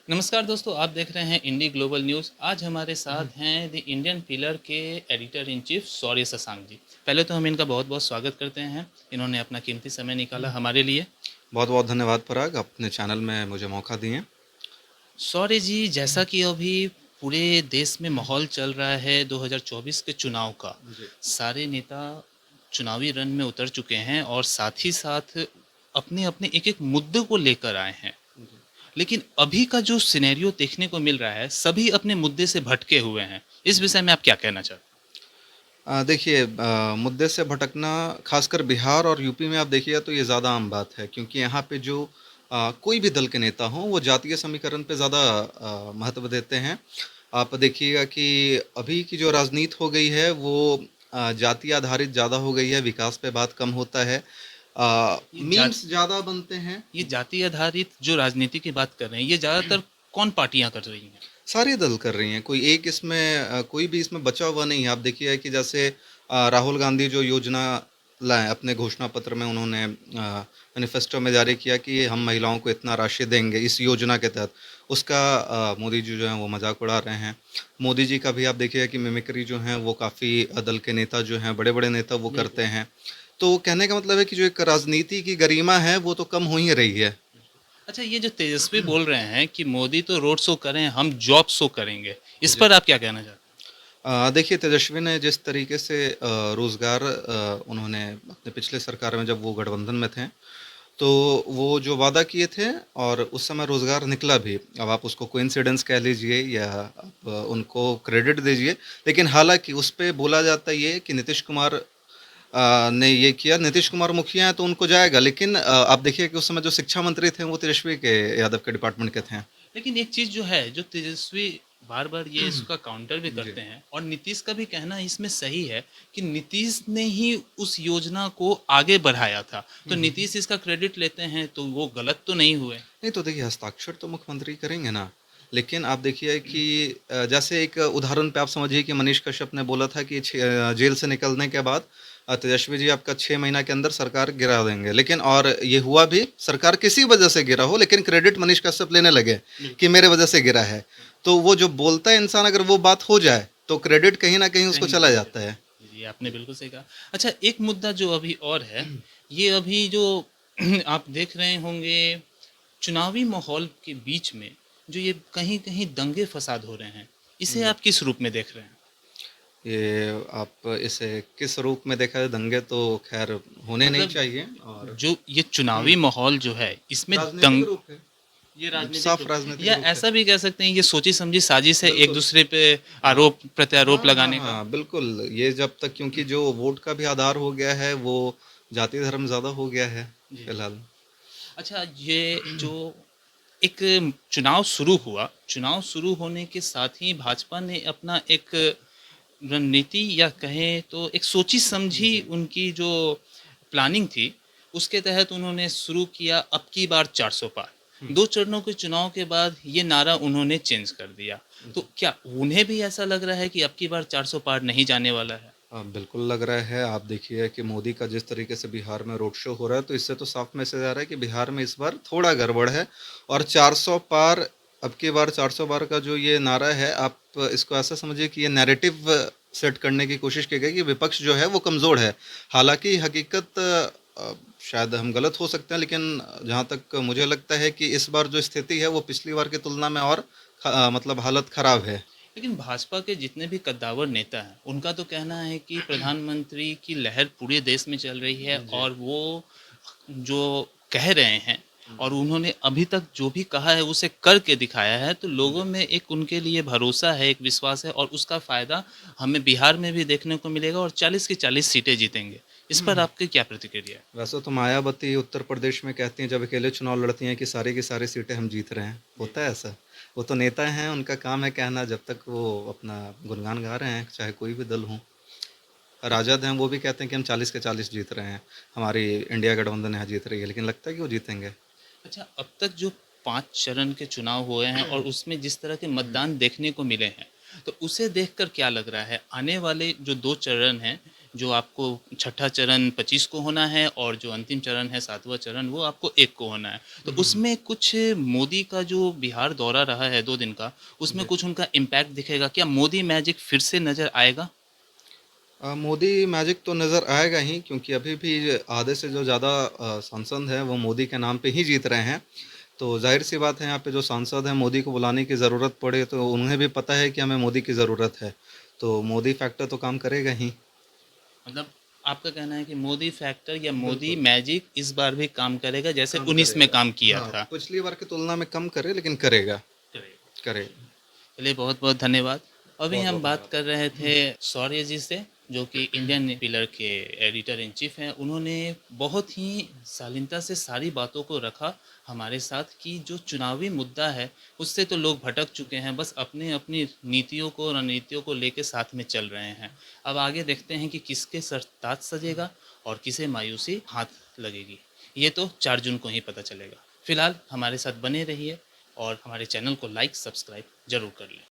नमस्कार दोस्तों, आप देख रहे हैं इंडी ग्लोबल न्यूज़। आज हमारे साथ हैं द इंडियन पिलर के एडिटर इन चीफ शौर्य शशांक जी। पहले तो हम इनका बहुत बहुत स्वागत करते हैं। इन्होंने अपना कीमती समय निकाला हमारे लिए। बहुत बहुत धन्यवाद पराग, अपने चैनल में मुझे मौका दिए। शौर्य जी, जैसा कि अभी पूरे देश में माहौल चल रहा है 2024 के चुनाव का, जी। सारे नेता चुनावी रण में उतर चुके हैं और साथ ही साथ अपने अपने एक एक मुद्दे को लेकर आए हैं। जी। लेकिन अभी का जो सिनेरियो देखने को मिल रहा है, सभी अपने मुद्दे से भटके हुए हैं। इस जी। विषय में आप क्या कहना चाहते हैं? देखिए, मुद्दे से भटकना खासकर बिहार और यूपी में आप देखिएगा तो ये ज़्यादा आम बात है, क्योंकि यहाँ पे जो कोई भी दल के नेता हों वो जातीय समीकरण पे ज़्यादा महत्व देते हैं। आप देखिएगा कि अभी की जो राजनीति हो गई है वो जाति आधारित ज़्यादा हो गई है, विकास पे बात कम होता है। ये जा मीम्स ज़्यादा बनते हैं। ये जाति आधारित जो राजनीति की बात कर रहे हैं, ये ज़्यादातर कौन पार्टियां कर रही हैं? सारी दल कर रही हैं, कोई एक इसमें कोई भी इसमें बचा हुआ नहीं है। आप देखिए कि जैसे राहुल गांधी जो योजना लाए अपने घोषणा पत्र में, उन्होंने मैनिफेस्टो में जारी किया कि हम महिलाओं को इतना राशि देंगे इस योजना के तहत। उसका मोदी जी जो हैं वो मजाक उड़ा रहे हैं। मोदी जी का भी आप देखिएगा कि मिमिक्री जो है वो काफ़ी दल के नेता जो हैं, बड़े बड़े नेता वो करते हैं। तो कहने का मतलब है कि जो एक राजनीति की गरिमा है वो तो कम हो ही रही है। अच्छा, ये जो तेजस्वी बोल रहे हैं कि मोदी तो रोड शो करें, हम जॉब शो करेंगे, इस जी। पर आप क्या कहना चाहते हैं? देखिए, तेजस्वी ने जिस तरीके से रोज़गार उन्होंने अपने पिछले सरकार में जब वो गठबंधन में थे, तो वो जो वादा किए थे और उस समय रोज़गार निकला भी। अब आप उसको कोइंसिडेंस कह लीजिए या आप उनको क्रेडिट दीजिए, लेकिन हालाँकि उस पे बोला जाता ये है कि नीतीश कुमार ने ये किया। नीतीश कुमार मुखिया हैं तो उनको जाएगा, लेकिन आप देखिए कि उस समय जो शिक्षा मंत्री थे वो तेजस्वी के यादव के डिपार्टमेंट के थे। लेकिन एक चीज जो है, जो तेजस्वी बार बार ये इसका काउंटर भी जी। करते हैं और नीतीश का भी कहना इसमें सही है कि नीतीश ने ही उस योजना को आगे बढ़ाया था, तो नीतीश इसका क्रेडिट लेते हैं, तो वो गलत तो नहीं हुए? नहीं तो देखिए, हस्ताक्षर तो मुख्यमंत्री करेंगे ना। लेकिन आप देखिए कि जैसे एक उदाहरण पे आप समझिए कि मनीष कश्यप ने बोला था कि जेल से निकलने के बाद तेजस्वी जी आपका 6 महीना के अंदर सरकार गिरा देंगे। लेकिन और ये हुआ भी, सरकार किसी वजह से गिरा हो, लेकिन क्रेडिट मनीष कश्यप लेने लगे कि मेरे वजह से गिरा है। तो वो जो बोलता है इंसान, अगर वो बात हो जाए तो क्रेडिट कहीं न कहीं उसको कहीं चला चला जाता जाता है। है। जी, आपने बिल्कुल सही कहा। अच्छा, एक मुद्दा जो अभी और है, ये अभी जो आप देख रहे होंगे, चुनावी माहौल के बीच में जो ये कहीं-कहीं दंगे फसाद हो रहे हैं, इसे जी। आप किस रूप में देख रहे हैं? ये आप इसे किस रूप में देखा जाए, दंगे तो ख़ैर होने नहीं मतलब चाहिए। और जो ये चुनावी माहौल जो है, इसमें राजनीतिक दंग रूप है, ये राजनीतिक साफ रूप, राजनीतिक या रूप है। ऐसा भी कह सकते हैं ये सोची समझी साजिश है एक बिल्कुल। दूसरे पे हाँ। आरोप प्रत्यारोप हाँ, हाँ, लगाने का? हाँ, बिल्कुल। ये जब तक, क्योंकि जो वोट का भी आधार हो गया है वो जाति धर्म ज़्यादा हो गया है जी। फिलहाल। अच्छा, ये जो एक चुनाव शुरू हुआ, चुनाव शुरू होने के साथ ही भाजपा ने अपना एक रणनीति या कहें तो एक सोची समझी जी। उनकी जो प्लानिंग थी, उसके तहत उन्होंने शुरू किया अब की बार 400 पार। हुँ। 2 चरणों के चुनाव के बाद ये नारा उन्होंने चेंज कर दिया। तो जी। क्या उन्हें भी ऐसा लग रहा है कि अब की बार 400 पार नहीं जाने वाला है? बिल्कुल लग रहा है। आप देखिए कि मोदी का जिस तरीके से बिहार में रोड शो हो रहा है, तो इससे तो साफ मैसेज आ रहा है कि बिहार में इस बार थोड़ा गड़बड़ है। और 400 पार, अब की बार 400 पार का जो ये नारा है, आप इसको ऐसा समझिए कि ये नैरेटिव सेट करने की कोशिश की गई कि विपक्ष जो है वो कमज़ोर है। हालाँकि हकीकत शायद हम गलत हो सकते हैं, लेकिन जहाँ तक मुझे लगता है कि इस बार जो स्थिति है वो पिछली बार की तुलना में और मतलब हालत ख़राब है। लेकिन भाजपा के जितने भी कद्दावर नेता हैं, उनका तो कहना है कि प्रधानमंत्री की लहर पूरे देश में चल रही है जी। और वो जो कह रहे हैं और उन्होंने अभी तक जो भी कहा है उसे करके दिखाया है, तो लोगों जी। में एक उनके लिए भरोसा है, एक विश्वास है और उसका फ़ायदा हमें बिहार में भी देखने को मिलेगा और 40 की 40 सीटें जीतेंगे। इस पर आपकी क्या प्रतिक्रिया है? वैसे तो मायावती उत्तर प्रदेश में कहती हैं, जब अकेले चुनाव लड़ती हैं, कि सारी की सारी सीटें हम जीत रहे हैं। जी। होता है ऐसा? वो तो नेता हैं, उनका काम है कहना, जब तक वो अपना गुणगान गा रहे हैं, चाहे कोई भी दल हो। राजद हैं, वो भी कहते हैं कि हम 40 के 40 जीत रहे हैं। हमारी इंडिया गठबंधन यहाँ जीत रही है, लेकिन लगता है कि वो जीतेंगे। अच्छा, अब तक जो 5 चरण के चुनाव हुए हैं और उसमें जिस तरह के मतदान देखने को मिले हैं, तो उसे देखकर क्या लग रहा है, आने वाले जो 2 चरण हैं, जो आपको छठा चरण 25 को होना है और जो अंतिम चरण है 7वां चरण वो आपको 1 को होना है। तो उसमें कुछ मोदी का जो बिहार दौरा रहा है 2 दिन का, उसमें जी। कुछ उनका इम्पैक्ट दिखेगा? क्या मोदी मैजिक फिर से नज़र आएगा? मोदी मैजिक तो नज़र आएगा ही, क्योंकि अभी भी आधे से जो ज़्यादा सांसद हैं वो मोदी के नाम पे ही जीत रहे हैं। तो ज़ाहिर-सी बात है, यहाँ पे जो सांसद हैं मोदी को बुलाने की ज़रूरत पड़े तो उन्हें भी पता है कि हमें मोदी की ज़रूरत है। तो मोदी फैक्टर तो काम करेगा ही। मतलब आपका कहना है कि मोदी फैक्टर या मोदी बिल्कुल, मैजिक इस बार भी काम करेगा जैसे काम 19 में करेगा। काम किया हाँ, था? पिछली बार की तुलना में कम करे लेकिन करेगा, करेगा। करेगा। चलिए बहुत-बहुत धन्यवाद। अभी हम बहुत-बहुत बात धन्यवाद। कर रहे थे शौर्य जी से, जो कि इंडियन पिलर के एडिटर इन चीफ हैं। उन्होंने बहुत ही शालीनता से सारी बातों को रखा हमारे साथ कि जो चुनावी मुद्दा है, उससे तो लोग भटक चुके हैं, बस अपनी-अपनी नीतियों को, रणनीतियों को लेके साथ में चल रहे हैं। अब आगे देखते हैं कि किसके सर ताज सजेगा और किसे मायूसी हाथ लगेगी। ये तो 4 जून को ही पता चलेगा। फिलहाल हमारे साथ बने रहिए और हमारे चैनल को लाइक, सब्सक्राइब ज़रूर कर लें।